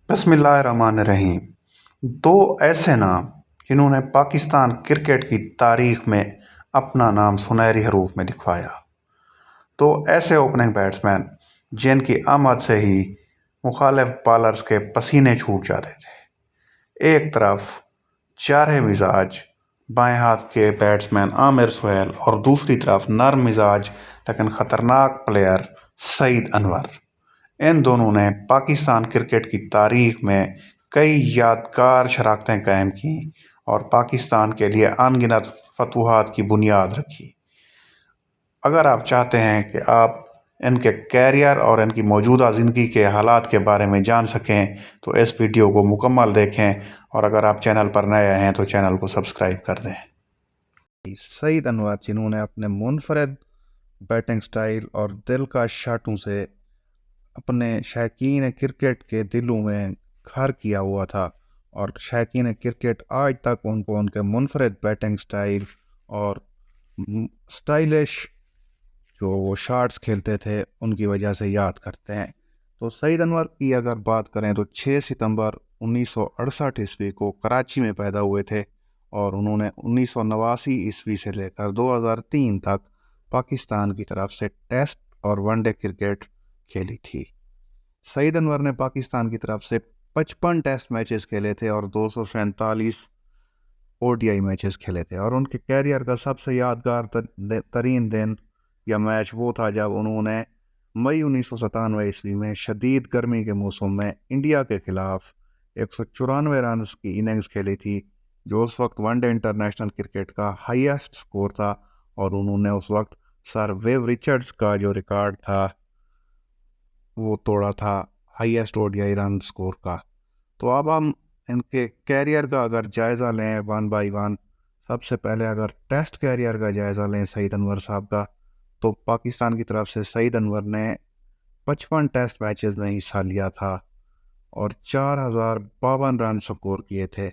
बिस्मिल्लाहिर्रहमानिर्रहीम। दो ऐसे नाम जिन्होंने पाकिस्तान क्रिकेट की तारीख में अपना नाम सुनहरी हरूफ में लिखवाया। दो ऐसे ओपनिंग बैट्समैन जिनकी आमद से ही मुखालिफ बॉलर्स के पसीने छूट जाते थे। एक तरफ चारे मिजाज बाएं हाथ के बैट्समैन आमिर सुहेल और दूसरी तरफ नरम मिजाज लेकिन खतरनाक प्लेयर सईद अनवर। इन दोनों ने पाकिस्तान क्रिकेट की तारीख में कई यादगार शराकतें कायम की और पाकिस्तान के लिए अनगिनत फतूहात की बुनियाद रखी। अगर आप चाहते हैं कि आप इनके कैरियर और इनकी मौजूदा ज़िंदगी के हालात के बारे में जान सकें तो इस वीडियो को मुकम्मल देखें, और अगर आप चैनल पर नए हैं तो चैनल को सब्सक्राइब कर दें। सईद अनवर, जिन्होंने अपने मुनफरद बैटिंग स्टाइल और दिलकश शॉटों से अपने शौकीन क्रिकेट के दिलों में घर किया हुआ था, और शौकीन क्रिकेट आज तक उनको उनके मुनफरद बैटिंग स्टाइल और स्टाइलिश जो वो शॉट्स खेलते थे उनकी वजह से याद करते हैं। तो सईद अनवर की अगर बात करें तो 6 सितंबर 1968 ईस्वी को कराची में पैदा हुए थे, और उन्होंने 1989 ईस्वी से लेकर 2003 तक पाकिस्तान की तरफ से टेस्ट और वनडे क्रिकेट खेली थी। सईद अनवर ने पाकिस्तान की तरफ से 55 टेस्ट मैचेस खेले थे और 247 ओडीआई मैचेस खेले थे, और उनके कैरियर का सबसे यादगार तरीन दिन या मैच वो था जब उन्होंने मई 1997 ईस्वी में शदीद गर्मी के मौसम में इंडिया के खिलाफ 194 रन की इनिंग्स खेली थी, जो उस वक्त वनडे इंटरनेशनल क्रिकेट का हाईएस्ट स्कोर था, और उन्होंने उस वक्त सर वेव रिचर्ड्स का जो रिकॉर्ड था वो तोड़ा था हाईएस्ट ओडीआई रन स्कोर का। तो अब हम इनके कैरियर का अगर जायज़ा लें वन बाय वन, सबसे पहले अगर टेस्ट कैरियर का जायज़ा लें सईद अनवर साहब का, तो पाकिस्तान की तरफ से सईद अनवर ने 55 टेस्ट मैचेस में हिस्सा लिया था और 4052 रन स्कोर किए थे।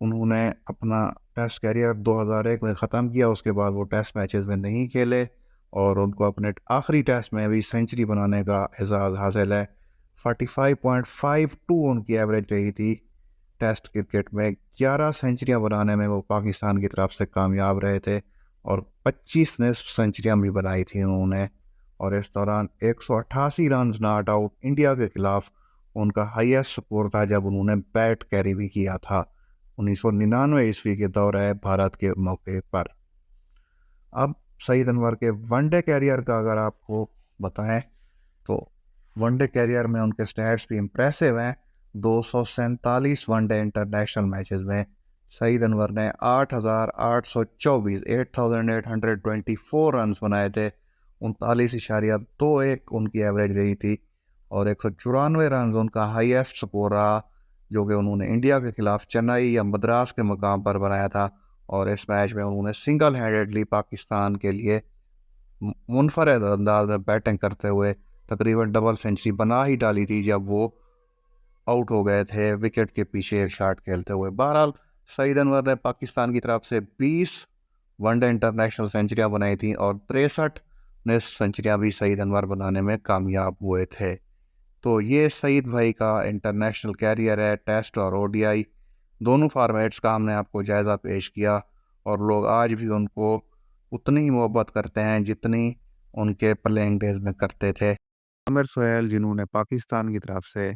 उन्होंने अपना टेस्ट कैरियर 2001 में ख़त्म किया, उसके बाद वो टेस्ट मैचेस में नहीं खेले, और उनको अपने आखिरी टेस्ट में भी सेंचुरी बनाने का एजाज़ हासिल है। 45.52 उनकी एवरेज रही थी टेस्ट क्रिकेट में। 11 सेंचुरियां बनाने में वो पाकिस्तान की तरफ से कामयाब रहे थे, और 25 ने सेंचुरियां भी बनाई थी उन्होंने, और इस दौरान 188 रन नॉट आउट इंडिया के खिलाफ उनका हाईएस्ट स्कोर था जब उन्होंने बैट कैरी भी किया था 1999 ईस्वी के दौरे भारत के मौके पर। अब सईद अनवर के वनडे कैरियर का अगर आपको बताएं तो वनडे कैरियर में उनके स्टैट्स भी इम्प्रेसिव हैं। 247 वनडे इंटरनेशनल मैचेस में सईद अनवर ने 8,824 रन बनाए थे। 39.21 उनकी एवरेज रही थी, और 194 रन उनका हाईएस्ट स्कोर रहा, जो कि उन्होंने इंडिया के खिलाफ चेन्नई या मद्रास के मकाम पर बनाया था, और इस मैच में उन्होंने सिंगल हैंडेडली पाकिस्तान के लिए मुनफरद अंदाज में बैटिंग करते हुए तकरीबन डबल सेंचुरी बना ही डाली थी जब वो आउट हो गए थे विकेट के पीछे एक शॉट खेलते हुए। बहरहाल सईद अनवर ने पाकिस्तान की तरफ से 20 वनडे इंटरनेशनल सेंचुरियां बनाई थी, और 63 ने सेंचुरियां भी सईद अनवर बनाने में कामयाब हुए थे। तो ये सईद भाई का इंटरनेशनल कैरियर है, टेस्ट और ओडीआई दोनों फॉर्मेट्स का हमने आपको जायज़ा पेश किया, और लोग आज भी उनको उतनी ही मोहब्बत करते हैं जितनी उनके प्लेइंग डेज में करते थे। आमिर सुहेल, जिन्होंने पाकिस्तान की तरफ से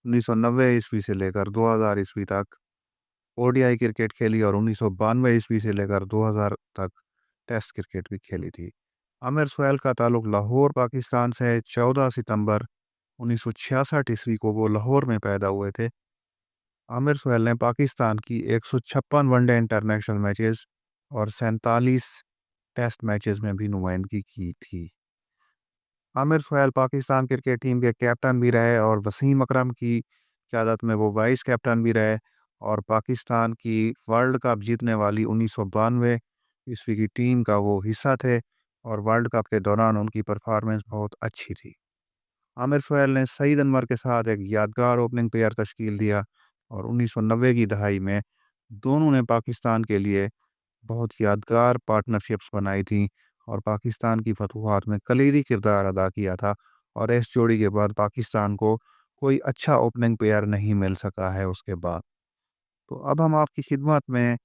1990 ईस्वी से लेकर 2000 ईस्वी तक ओडीआई क्रिकेट खेली, और 1992 ईस्वी से लेकर 2000 तक टेस्ट क्रिकेट भी खेली थी। आमिर सुहेल का ताल्लुक लाहौर पाकिस्तान से है। 14 सितंबर 1966 ईस्वी को वो लाहौर में पैदा हुए थे। आमिर सुहेल ने पाकिस्तान की 156 वनडे इंटरनेशनल मैचेस और 47 टेस्ट मैचेस में भी नुमाइंदगी की थी। आमिर सुहेल पाकिस्तान क्रिकेट टीम के कैप्टन भी रहे, और वसीम अकरम की क़यादत में वो वाइस कैप्टन भी रहे, और पाकिस्तान की वर्ल्ड कप जीतने वाली 1992 ईस्वी की टीम का वो हिस्सा थे, और वर्ल्ड कप के दौरान उनकी परफॉर्मेंस बहुत अच्छी थी। आमिर सुहेल ने सईद अनवर के साथ एक यादगार ओपनिंग पेयर तश्कील दिया, और 1990 की दहाई में दोनों ने पाकिस्तान के लिए बहुत यादगार पार्टनरशिप्स बनाई थी, और पाकिस्तान की फतूहात में कलीदी किरदार अदा किया था, और इस जोड़ी के बाद पाकिस्तान को کوئی اچھا اوپننگ پلیئر نہیں مل سکا ہے اس کے بعد۔ تو اب ہم آپ کی خدمت میں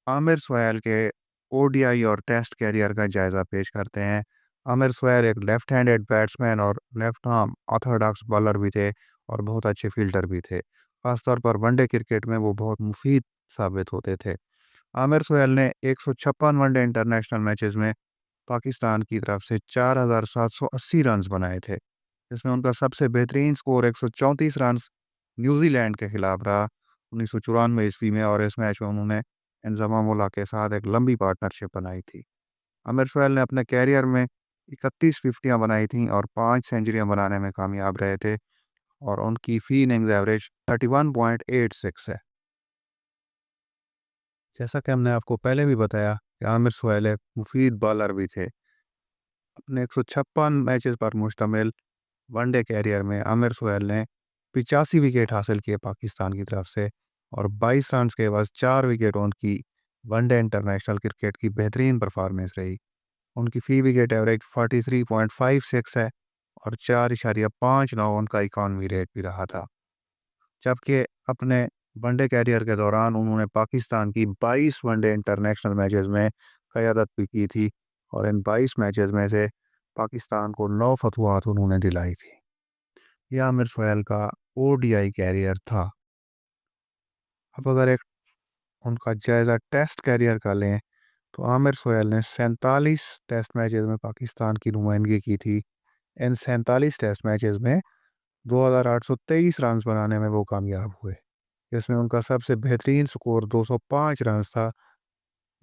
عامر سہیل کے او ڈی آئی اور ٹیسٹ کیریئر کا جائزہ پیش کرتے ہیں۔ عامر سہیل ایک لیفٹ ہینڈڈ بیٹسمین اور لیفٹ آرم آرتھوڈاکس بالر بھی تھے اور بہت اچھے فیلڈر بھی تھے، خاص طور پر ون ڈے کرکٹ میں وہ بہت مفید ثابت ہوتے تھے۔ عامر سہیل نے 156 ون ڈے انٹرنیشنل میچز میں پاکستان کی طرف سے 4780 رنز بنائے تھے، جس میں ان کا سب سے بہترین سکور 134 رنز نیوزی لینڈ کے خلاف رہا 1994 میں، اور اس میچ میں انہوں نے انضمام اللہ کے ساتھ ایک لمبی پارٹنرشپ بنائی تھی۔ عامر سہیل نے اپنے کیریئر میں 31 ففٹیاں بنائی تھیں اور 5 سینچریاں بنانے میں کامیاب رہے تھے، اور ان کی فی اننگز ایوریج 31.86 ہے۔ جیسا کہ ہم نے آپ کو پہلے بھی بتایا کہ عامر سہیل ایک مفید بالر بھی تھے۔ اپنے 156 میچز پر مشتمل ون ڈے کیریئر میں عامر سہیل نے 85 وکٹ حاصل کیے پاکستان کی طرف سے، اور 22 رنز کے بعد 4 وکٹ ان کی ون ڈے انٹرنیشنل کرکٹ کی بہترین پرفارمنس رہی۔ ان کی فی وکٹ ایوریج 43.56 ہے اور 4.59 ان کا اکانومی ریٹ بھی رہا تھا۔ جبکہ اپنے ون ڈے کیریئر کے دوران انہوں نے پاکستان کی 22 ون ڈے انٹرنیشنل میچز میں قیادت بھی کی تھی، اور ان 22 میچز میں سے پاکستان کو 9 فتوحات انہوں نے دلائی تھی۔ یہ عامر سہیل کا او ڈی آئی کیریئر تھا۔ اب اگر ایک ان کا جائزہ ٹیسٹ کیریئر کا لیں تو عامر سہیل نے 47 ٹیسٹ میچز میں پاکستان کی نمائندگی کی تھی۔ ان 47 ٹیسٹ میچز میں 2823 رنز بنانے میں وہ کامیاب ہوئے، جس میں ان کا سب سے بہترین سکور 205 رنز تھا،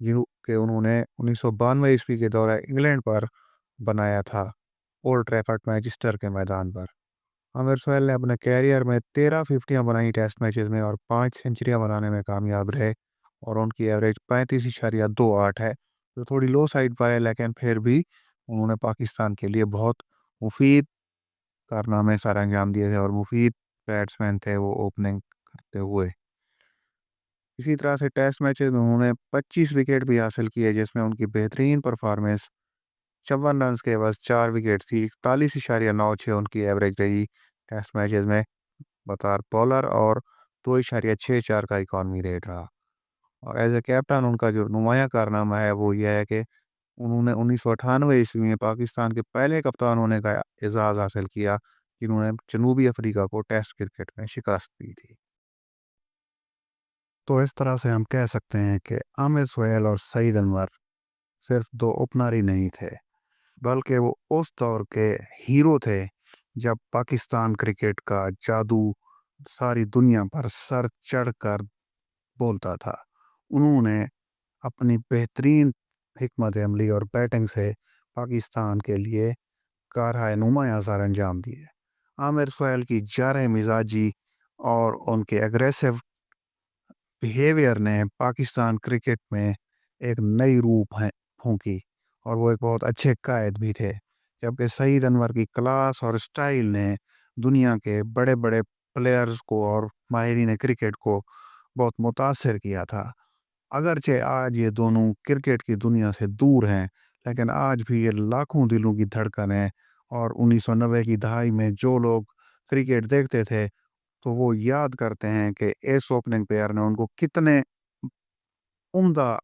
جن کہ انہوں نے 1992 کے دورہ انگلینڈ پر بنایا تھا، اولڈ ٹریفرڈ مانچسٹر کے میدان پر۔ عامر سہیل نے اپنے کیریئر میں 13 ففٹیاں بنائی ٹیسٹ میچز میں اور 5 سینچریاں بنانے میں کامیاب رہے، اور ان کی ایوریج 35.28 ہے، جو تھوڑی لو سائڈ پر ہے، لیکن پھر بھی انہوں نے پاکستان کے لیے بہت مفید کارنامے سر انجام دیے تھے اور مفید بیٹسمین تھے وہ اوپننگ کرتے ہوئے۔ اسی طرح سے ٹیسٹ میچز میں انہوں نے 25 وکٹ بھی حاصل کیے، جس میں ان کی بہترین پرفارمنس 54 رنز کے بعد 4 وکٹ تھی۔ 41.96 ان کی ایوریج رہی ٹیسٹ میچز میں بطور بالر، اور 2.64 کا اکانومی ریٹ رہا۔ اور ایز اے کیپٹن ان کا جو نمایاں کارنامہ ہے وہ یہ ہے کہ انہوں نے 1998 میں پاکستان کے پہلے کپتان ہونے کا اعزاز حاصل کیا، جنہوں نے جنوبی افریقہ کو ٹیسٹ کرکٹ میں شکست دی تھی۔ تو اس طرح سے ہم کہہ سکتے ہیں کہ عامر سہیل اور سعید انور صرف 2 اوپنر ہی نہیں تھے، بلکہ وہ اس دور کے ہیرو تھے جب پاکستان کرکٹ کا جادو ساری دنیا پر سر چڑھ کر بولتا تھا۔ انہوں نے اپنی بہترین حکمت عملی اور بیٹنگ سے پاکستان کے لیے کارہائے نمایاں سر انجام دیے۔ عامر سہیل کی جارح مزاجی اور ان کے اگریسو بیہیویئر نے پاکستان کرکٹ میں ایک نئی روح پھونکی، اور وہ ایک بہت اچھے قائد بھی تھے، جبکہ سعید انور کی کلاس اور سٹائل نے دنیا کے بڑے بڑے پلیئرز کو اور ماہرین کرکٹ کو بہت متاثر کیا تھا۔ اگرچہ آج یہ دونوں کرکٹ کی دنیا سے دور ہیں، لیکن آج بھی یہ لاکھوں دلوں کی دھڑکن ہے، اور 1990 کی دہائی میں جو لوگ کرکٹ دیکھتے تھے تو وہ یاد کرتے ہیں کہ اس اوپننگ پلیئر نے ان کو کتنے عمدہ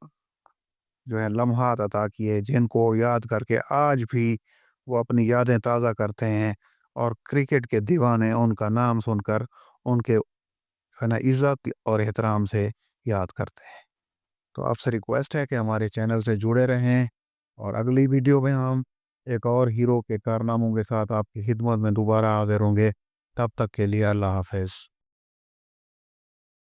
جو ہے لمحات عطا کیے، جن کو یاد کر کے آج بھی وہ اپنی یادیں تازہ کرتے ہیں، اور کرکٹ کے دیوانے ان کا نام سن کر ان کے عزت اور احترام سے یاد کرتے ہیں۔ تو آپ سے ریکویسٹ ہے کہ ہمارے چینل سے جڑے رہیں، اور اگلی ویڈیو میں ہم ایک اور ہیرو کے کارناموں کے ساتھ آپ کی خدمت میں دوبارہ حاضر ہوں گے۔ تب تک کے لیے اللہ حافظ۔